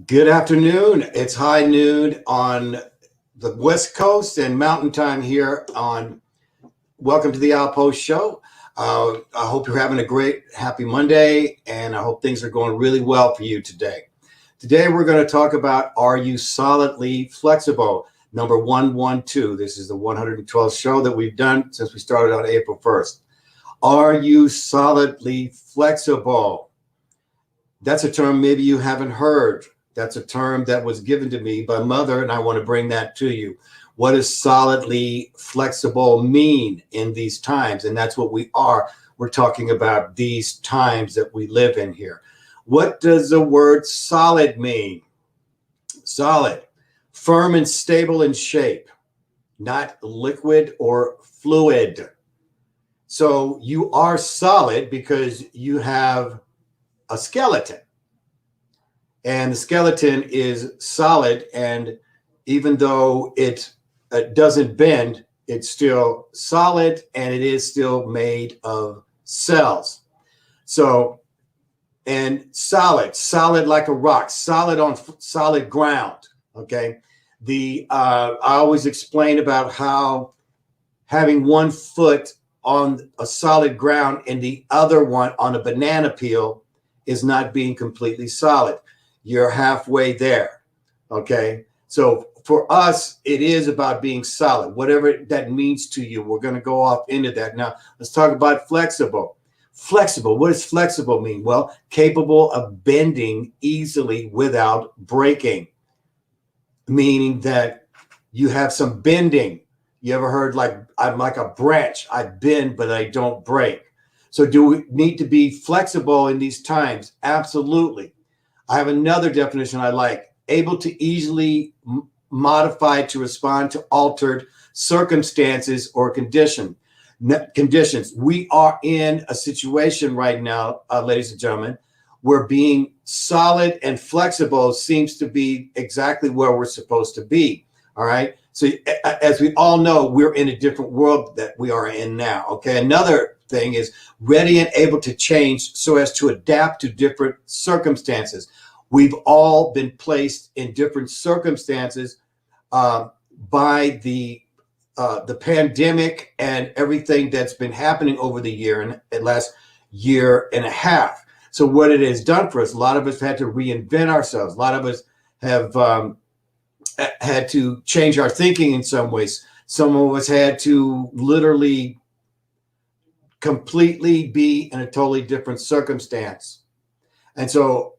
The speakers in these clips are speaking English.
Good afternoon. It's high noon on the West Coast and Mountain Time here on Welcome to the ALPOUGH show. I hope you're having a great, happy Monday, and I hope things are going really well for you today. Today, we're going to talk about, are you solidly flexible? Number 112. This is the 112th show that we've done since we started on April 1st. Are you solidly flexible? That's a term maybe you haven't heard. That's a term that was given to me by Mother, and I want to bring that to you. What does solidly flexible mean in these times? And that's what we are. We're talking about these times that we live in here. What does the word solid mean? Solid, firm and stable in shape, not liquid or fluid. So you are solid because you have a skeleton. And the skeleton is solid, and even though it doesn't bend, it's still solid, and it is still made of cells. So, and solid like a rock, solid on solid ground. Okay. I always explain about how having one foot on a solid ground and the other one on a banana peel is not being completely solid. You're halfway there. Okay. So for us, it is about being solid, whatever that means to you. We're going to go off into that. Now, let's talk about flexible. Flexible. What does flexible mean? Well, capable of bending easily without breaking, meaning that you have some bending. You ever heard like, I'm like a branch. I bend, but I don't break. So do we need to be flexible in these times? Absolutely. I have another definition I like. Able to easily modify to respond to altered circumstances or conditions. We are in a situation right now, ladies and gentlemen, where being solid and flexible seems to be exactly where we're supposed to be. All right. So as we all know, we're in a different world that we are in now. Okay. Another thing is ready and able to change so as to adapt to different circumstances. We've all been placed in different circumstances by the pandemic and everything that's been happening over the year and the last year and a half. So what it has done for us, a lot of us had to reinvent ourselves. A lot of us have had to change our thinking in some ways. Some of us had to literally completely be in a totally different circumstance. And so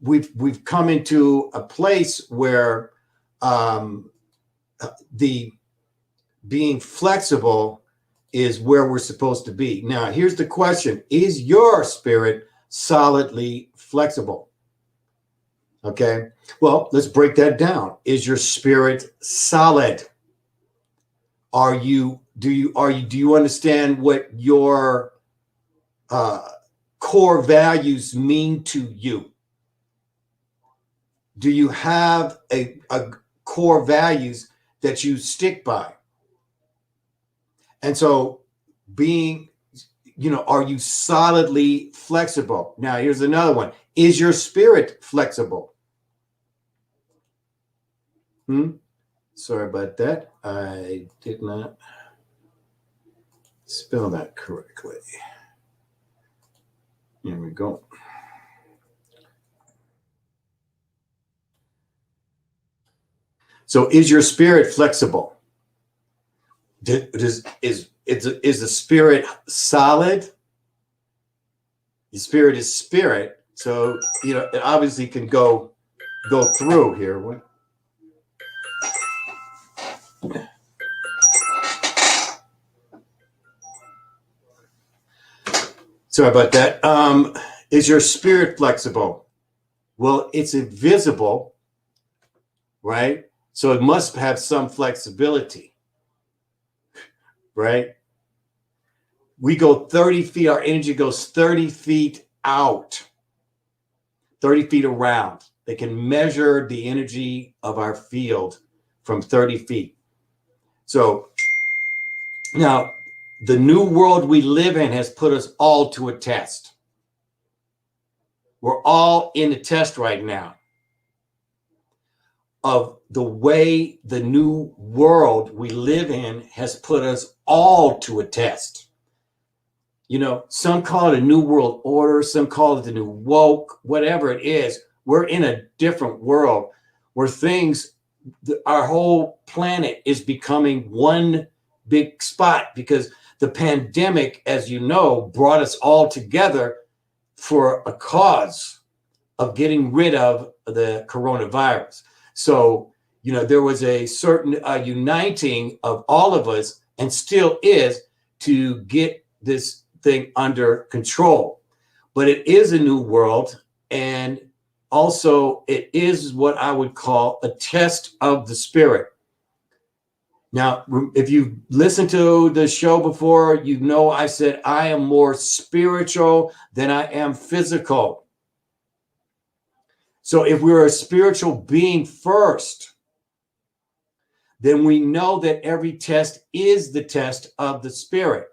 we've come into a place where the being flexible is where we're supposed to be. Now, here's the question. Is your spirit solidly flexible? Okay. Well, let's break that down. Is your spirit solid? Do you understand what your core values mean to you? Do you have a core values that you stick by? And so are you solidly flexible? Now, here's another one. Is your spirit flexible? Sorry about that. I did not spell that correctly. Here we go. So is your spirit flexible? Is the spirit solid? The spirit is spirit. So, it obviously can go through here. Sorry about that. Is your spirit flexible? Well, it's invisible, right? So it must have some flexibility, right? We go 30 feet, our energy goes 30 feet out, 30 feet around. They can measure the energy of our field from 30 feet. So now the new world we live in has put us all to a test. We're all in a test right now. of the way the new world we live in has put us all to a test. You know, some call it a new world order, some call it the new woke, whatever it is. We're in a different world where our whole planet is becoming one big spot, because the pandemic, as you know, brought us all together for a cause of getting rid of the coronavirus. So, you know, there was a certain uniting of all of us, and still is, to get this thing under control. But it is a new world, and also it is what I would call a test of the spirit. Now, if you listened to the show before, you know I said I am more spiritual than I am physical. So if we're a spiritual being first, then we know that every test is the test of the spirit.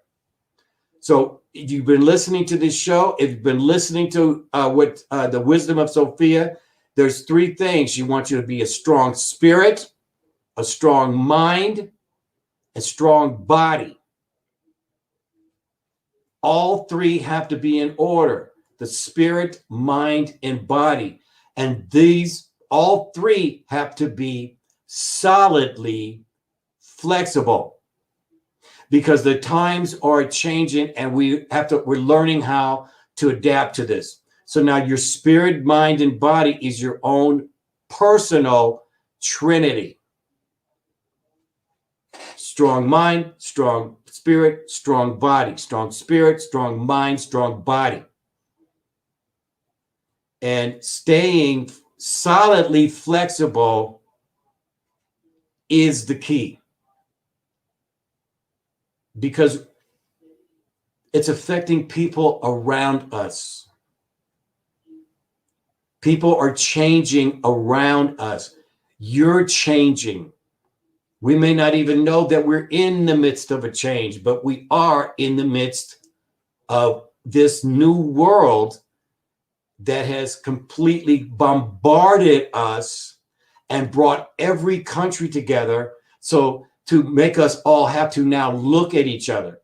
So if you've been listening to this show, if you've been listening to the wisdom of Sophia, there's three things. She wants you to be a strong spirit, a strong mind, a strong body. All three have to be in order: the spirit, mind, and body. And these, all three, have to be solidly flexible, because the times are changing, and we're learning how to adapt to this. So now your spirit, mind, and body is your own personal trinity. Strong mind, strong spirit, strong body. Strong spirit, strong mind, strong body. And staying solidly flexible is the key, because it's affecting people around us. People are changing around us. You're changing. We may not even know that we're in the midst of a change, but we are in the midst of this new world that has completely bombarded us and brought every country together, so to make us all have to now look at each other.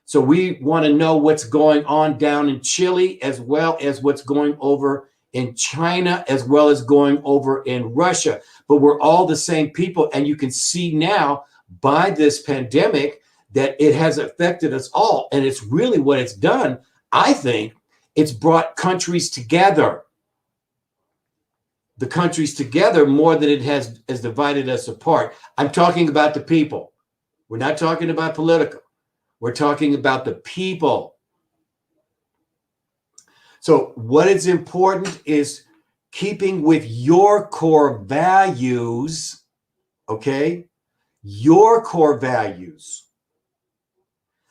So we want to know what's going on down in Chile, as well as what's going over in China, as well as going over in Russia. But we're all the same people. And you can see now by this pandemic that it has affected us all. And it's really what it's done. I think it's brought countries together. The countries together more than it has divided us apart. I'm talking about the people. We're not talking about political. We're talking about the people. So what is important is keeping with your core values, okay? Your core values.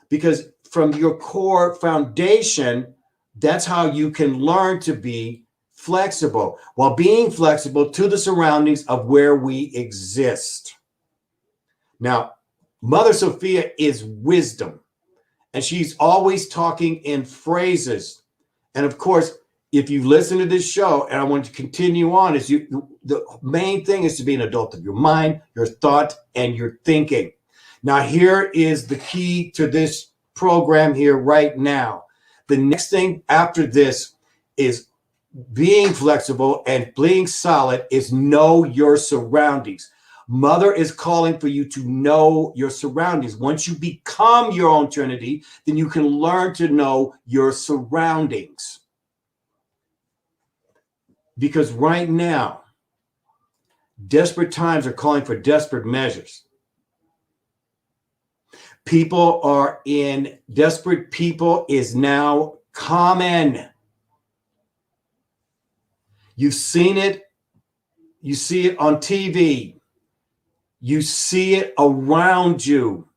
Because from your core foundation, that's how you can learn to be flexible, while being flexible to the surroundings of where we exist. Now, Mother Sophia is wisdom, and she's always talking in phrases. And of course, if you listen to this show, and I want to continue on, the main thing is to be an adult of your mind, your thought, and your thinking. Now, here is the key to this program here right now. The next thing after this is being flexible and being solid is know your surroundings. Mother is calling for you to know your surroundings. Once you become your own trinity, then you can learn to know your surroundings. Because right now, desperate times are calling for desperate measures. Desperate people is now common. You've seen it. You see it on TV. You see it around you.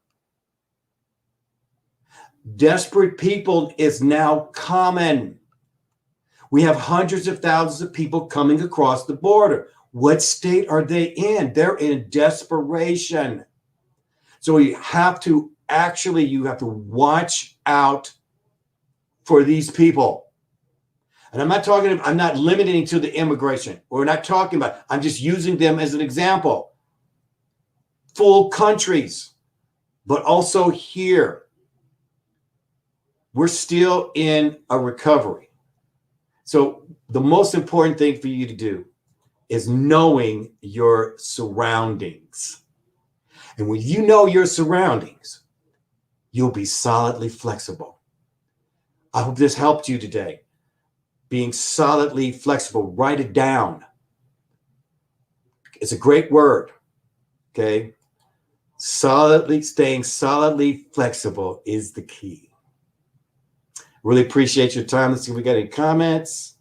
Desperate people is now common. We have hundreds of thousands of people coming across the border. What state are they in? They're in desperation. So you have to watch out for these people. And I'm not limiting to the immigration. We're not talking about, I'm just using them as an example. Full countries, but also here, we're still in a recovery. So the most important thing for you to do is knowing your surroundings. And when you know your surroundings, you'll be solidly flexible. I hope this helped you today. Being solidly flexible, write it down. It's a great word, okay? Staying solidly flexible is the key. Really appreciate your time. Let's see if we got any comments.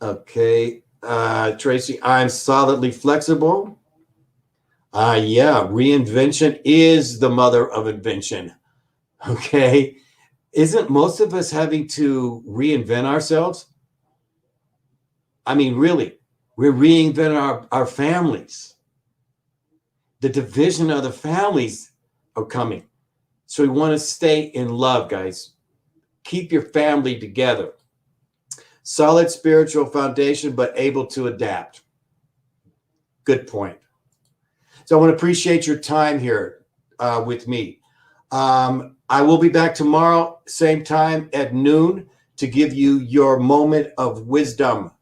Okay, Tracy, I'm solidly flexible. Yeah, reinvention is the mother of invention. Okay, isn't most of us having to reinvent ourselves? I mean, really, we're reinventing our families. The division of the families are coming. So we want to stay in love, guys. Keep your family together. Solid spiritual foundation, but able to adapt. Good point. So I want to appreciate your time here with me. I will be back tomorrow, same time at noon, to give you your moment of wisdom.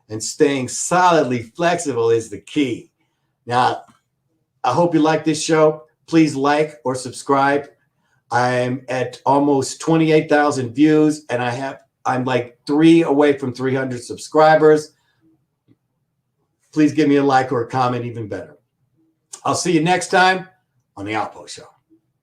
And staying solidly flexible is the key. Now, I hope you like this show. Please like or subscribe. I'm at almost 28,000 views, and I'm like 3 away from 300 subscribers. Please give me a like or a comment, even better. I'll see you next time on the ALPOUGH Show.